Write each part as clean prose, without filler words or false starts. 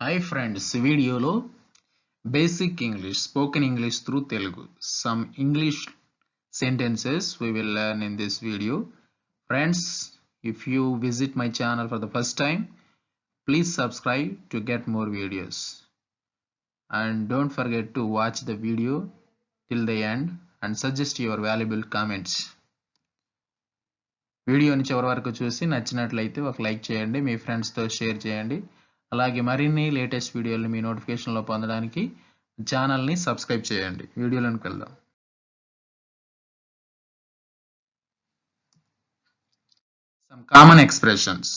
Hi friends, వీడియోలో basic English, spoken English through Telugu. Some English sentences we will learn in this video. Friends, if you visit my channel for the first time, please subscribe to get more videos. And don't forget to watch the video till the end and suggest your valuable comments. వీడియోని చివరి వరకు చూసి నచ్చినట్లయితే ఒక like చేయండి, మీ ఫ్రెండ్స్తో share చేయండి. అలాగే మరిన్ని లేటెస్ట్ వీడియోలు మీ నోటిఫికేషన్లో పొందడానికి ఛానల్ని సబ్స్క్రైబ్ చేయండి. వీడియోలోకి వెళ్దాం. Some common expressions.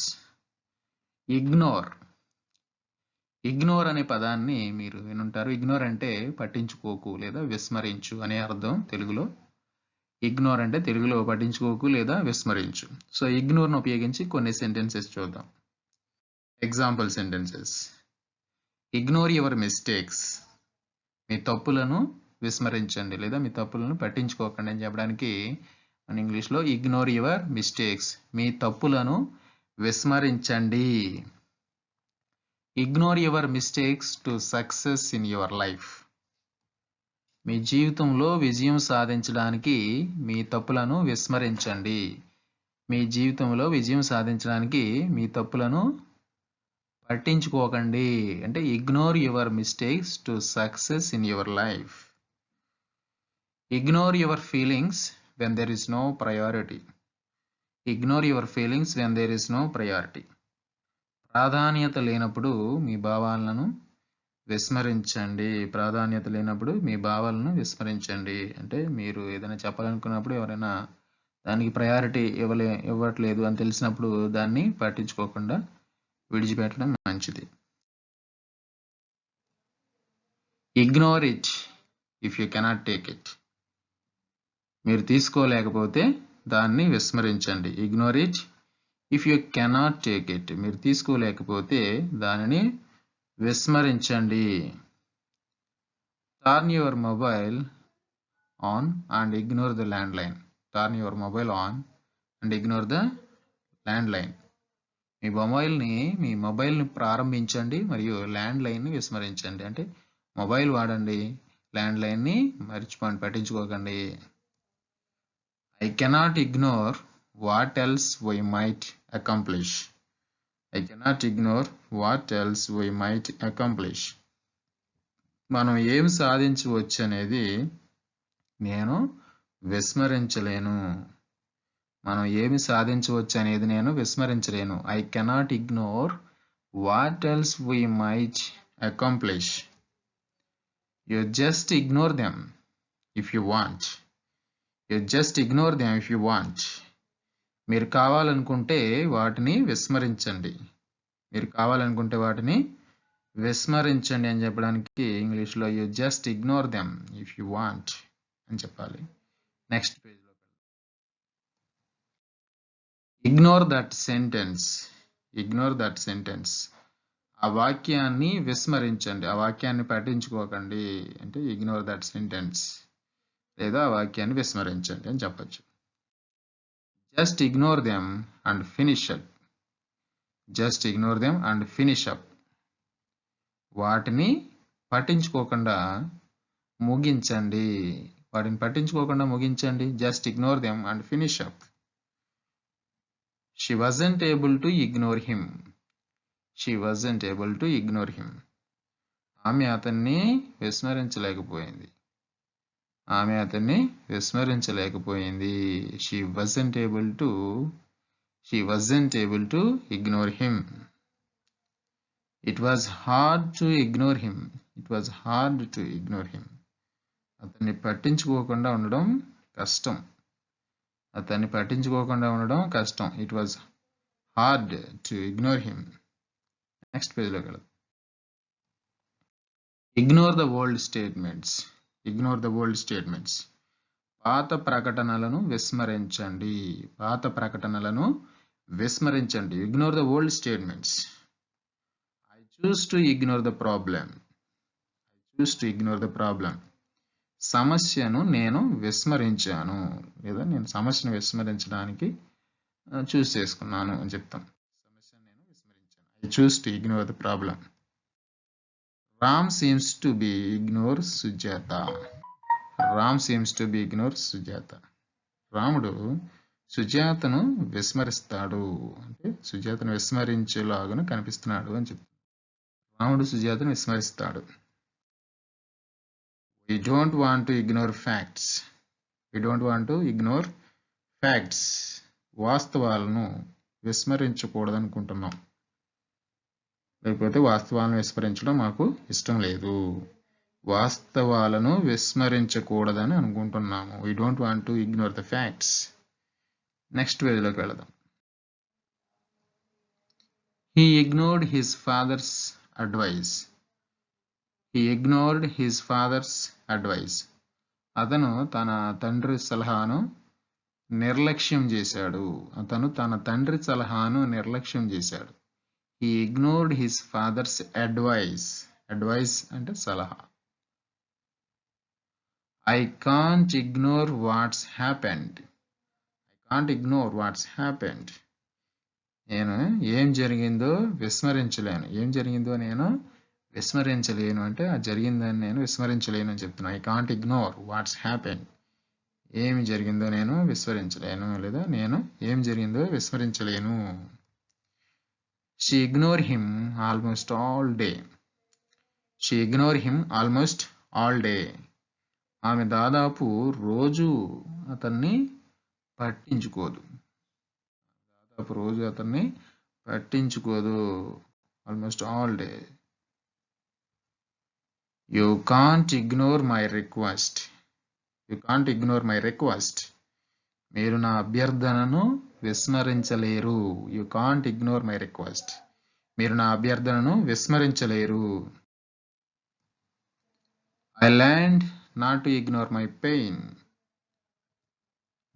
Ignore. Ignore అనే పదాన్ని మీరు వినుంటారు. ఇగ్నోర్ అంటే పట్టించుకోకు లేదా విస్మరించు అనే అర్థం తెలుగులో. ఇగ్నోర్ అంటే తెలుగులో పట్టించుకోకు లేదా విస్మరించు. సో ఇగ్నోర్ను ఉపయోగించి కొన్ని సెంటెన్సెస్ చూద్దాం. Example sentences. Ignore your mistakes. మీ తప్పులను విస్మరించండి లేదా మీ తప్పులను పట్టించుకోకండి అని చెప్పడానికి మన ఇంగ్లీష్లో ఇగ్నోర్ యువర్ మిస్టేక్స్. మీ తప్పులను విస్మరించండి. Ignore your mistakes to success in your life. మీ జీవితంలో విజయం సాధించడానికి మీ తప్పులను విస్మరించండి. మీ జీవితంలో విజయం సాధించడానికి మీ తప్పులను పట్టించుకోకండి. అంటే ignore your mistakes to success in your life. Ignore your feelings when there is no priority. Ignore your feelings when there is no priority. ప్రాధాన్యత లేనప్పుడు మీ భావాలను విస్మరించండి. ప్రాధాన్యత లేనప్పుడు మీ భావాలను విస్మరించండి. అంటే మీరు ఏదైనా చెప్పాలనుకున్నప్పుడు ఎవరైనా దానికి ప్రయారిటీ ఇవ్వట్లేదు అని తెలిసినప్పుడు దాన్ని పట్టించుకోకుండా విడిచిపెట్టడం మంచిది. Ignore it if you cannot take it. మీరు తీసుకోలేకపోతే దాన్ని విస్మరించండి. Ignore it if you cannot take it. మీరు తీసుకోలేకపోతే దానిని విస్మరించండి. Turn your mobile on and ignore the landline. Turn your mobile on and ignore the landline. మీ మొబైల్ని ప్రారంభించండి మరియు ల్యాండ్ లైన్ని విస్మరించండి. అంటే మొబైల్ వాడండి, ల్యాండ్ లైన్ని మర్చిపోండి, పట్టించుకోకండి. I cannot ignore what else why might accomplish. I cannot ignore what else we might accomplish. మనం ఏం సాధించవచ్చు అనేది నేను విస్మరించలేను. మనం ఏమి సాధించవచ్చు అనేది నేను విస్మరించలేను. I cannot ignore what else we might accomplish. You just ignore them if you want. You just ignore them if you want. మీరు కావాలనుకుంటే వాటిని విస్మరించండి. మీరు కావాలనుకుంటే వాటిని విస్మరించండి అని చెప్పడానికి ఇంగ్లీష్లో you just ignore them if you want అని చెప్పాలి. నెక్స్ట్ పేజ్లో ignore that sentence. Ignore that sentence. ఆ వాక్యాన్ని విస్మరించండి, ఆ వాక్యాన్ని పట్టించుకోకండి. అంటే ఇగ్నోర్ దట్ సెంటెన్స్ లేదా ఆ వాక్యాన్ని విస్మరించండి అని చెప్పచ్చు. Just ignore them and finish up. Just ignore them and finish up. వాటిని పట్టించుకోకుండా ముగించండి. వాటిని పట్టించుకోకుండా ముగించండి. Just ignore them and finish up. She wasn't able to ignore him. She wasn't able to ignore him. ఆమె అతన్ని విస్మరించలేకపోయింది. ఆమె అతన్ని విస్మరించలేకపోయింది. She wasn't able to ignore him. It was hard to ignore him. It was hard to ignore him. అతన్ని పట్టించుకోకుండా ఉండడం కష్టం. అతన్ని పట్టించుకోకుండా ఉండడం కష్టం. It was hard to ignore him. Next పేజ్లోకి వెళ్దాం. Ignore the old statements. Ignore the old statements. పాత ప్రకటనలను విస్మరించండి. పాత ప్రకటనలను విస్మరించండి. Ignore the old statements. I choose to ignore the problem. I choose to ignore the problem. సమస్యను నేను విస్మరించాను లేదా నేను సమస్యను విస్మరించడానికి చూస్ చేసుకున్నాను అని చెప్తాం. సమస్యను నేను విస్మరించాను. I choose to ignore the problem. Ram seems to be ignore Sujata. Ram seems to be ignore Sujata. రాముడు సుజాతను విస్మరిస్తాడు అంటే సుజాతను విస్మరించేలాగా కనిపిస్తున్నాడు అని చెప్తాడు. రాముడు సుజాతను విస్మరిస్తాడు. We don't want to ignore facts. We don't want to ignore facts. వాస్తవాలను విస్మరించకూడదనుకుంటున్నాం. లేకపోతే వాస్తవాలను విస్మరించడం మాకు ఇష్టం లేదు. వాస్తవాలను విస్మరించకూడదని అనుకుంటున్నాము. We don't want to ignore the facts. Next పేజ్లోకి వెళదాం. He ignored his father's advice. He ignored his father's advice. అతను తన తండ్రి సలహాను నిర్లక్ష్యం చేశాడు. అతను తన తండ్రి సలహాను నిర్లక్ష్యం చేశాడు. He ignored his father's advice. Advice అంటే సలహా. I can't ignore what's happened. I can't ignore what's happened. నేను ఏం జరిగిందో విస్మరించలేను. ఏం జరిగిందో నేను విస్మరించలేను అంటే ఆ జరిగిందని నేను విస్మరించలేను అని చెప్తున్నాను. I can't ignore what's happened. ఏమి జరిగిందో నేను విస్మరించలేను లేదా నేను ఏం జరిగిందో విస్మరించలేను. She ignored him almost all day. She ignored him almost all day. ఆమె దాదాపు రోజు అతన్ని పట్టించుకోదు. దాదాపు రోజు అతన్ని పట్టించుకోదు. Almost all day. You can't ignore my request. You can't ignore my request. మీరు నా అభ్యర్థనను విస్మరించలేరు. You can't ignore my request. మీరు నా అభ్యర్థనను విస్మరించలేరు. I learned not to ignore my pain.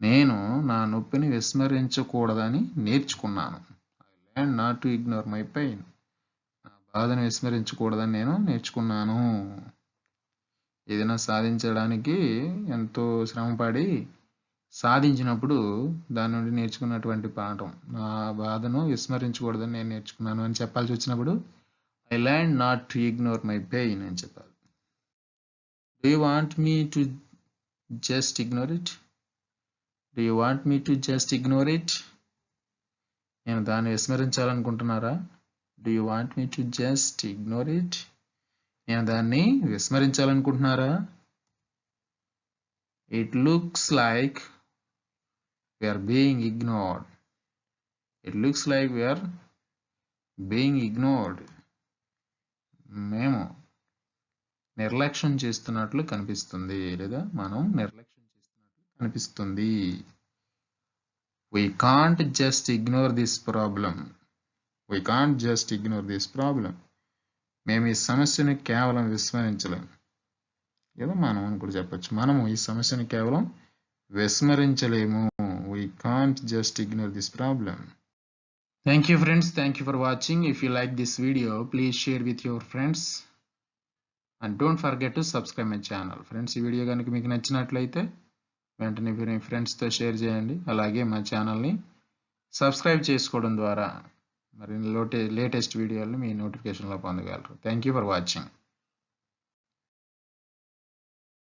నేను నా నొప్పిని విస్మరించకూడదని నేర్చుకున్నాను. I learned not to ignore my pain. నా బాధను విస్మరించకూడదని నేను నేర్చుకున్నాను. ఏదైనా సాధించడానికి ఎంతో శ్రమపడి సాధించినప్పుడు దాని నుండి నేర్చుకున్నటువంటి పాఠం. నా బాధను విస్మరించకూడదని నేను నేర్చుకున్నాను అని చెప్పాల్సి వచ్చినప్పుడు I learned not to ignore my pain అని చెప్పాలి. Do you want me to just ignore it? Do you want me to just ignore it? నేను దాన్ని విస్మరించాలనుకుంటున్నారా? Do you want me to just ignore it? నేను దాన్ని విస్మరించాలనుకుంటున్నారా? It looks like we are being ignored. It looks like we are being ignored. మేము నిర్లక్ష్యం చేస్తున్నట్లు కనిపిస్తుంది లేదా మనం నిర్లక్ష్యం చేస్తున్నట్లు కనిపిస్తుంది. We can't just ignore this problem. We can't just ignore this problem. మేము ఈ సమస్యను కేవలం విస్మరించలేం లేదా మనం అని కూడా చెప్పచ్చు. మనము ఈ సమస్యను కేవలం విస్మరించలేము. We can't just ignore this problem. Thank you friends. Thank you for watching. If you like this video, please share with your friends. And don't forget to subscribe my channel. Friends, ఈ video కనుక మీకు నచ్చినట్లయితే వెంటనే మీ ఫ్రెండ్స్తో share చేయండి. అలాగే మా ఛానల్ని సబ్స్క్రైబ్ చేసుకోవడం ద్వారా మరి లేటెస్ట్ వీడియోలు మీ నోటిఫికేషన్లో పొందగలరు. Thank you for watching.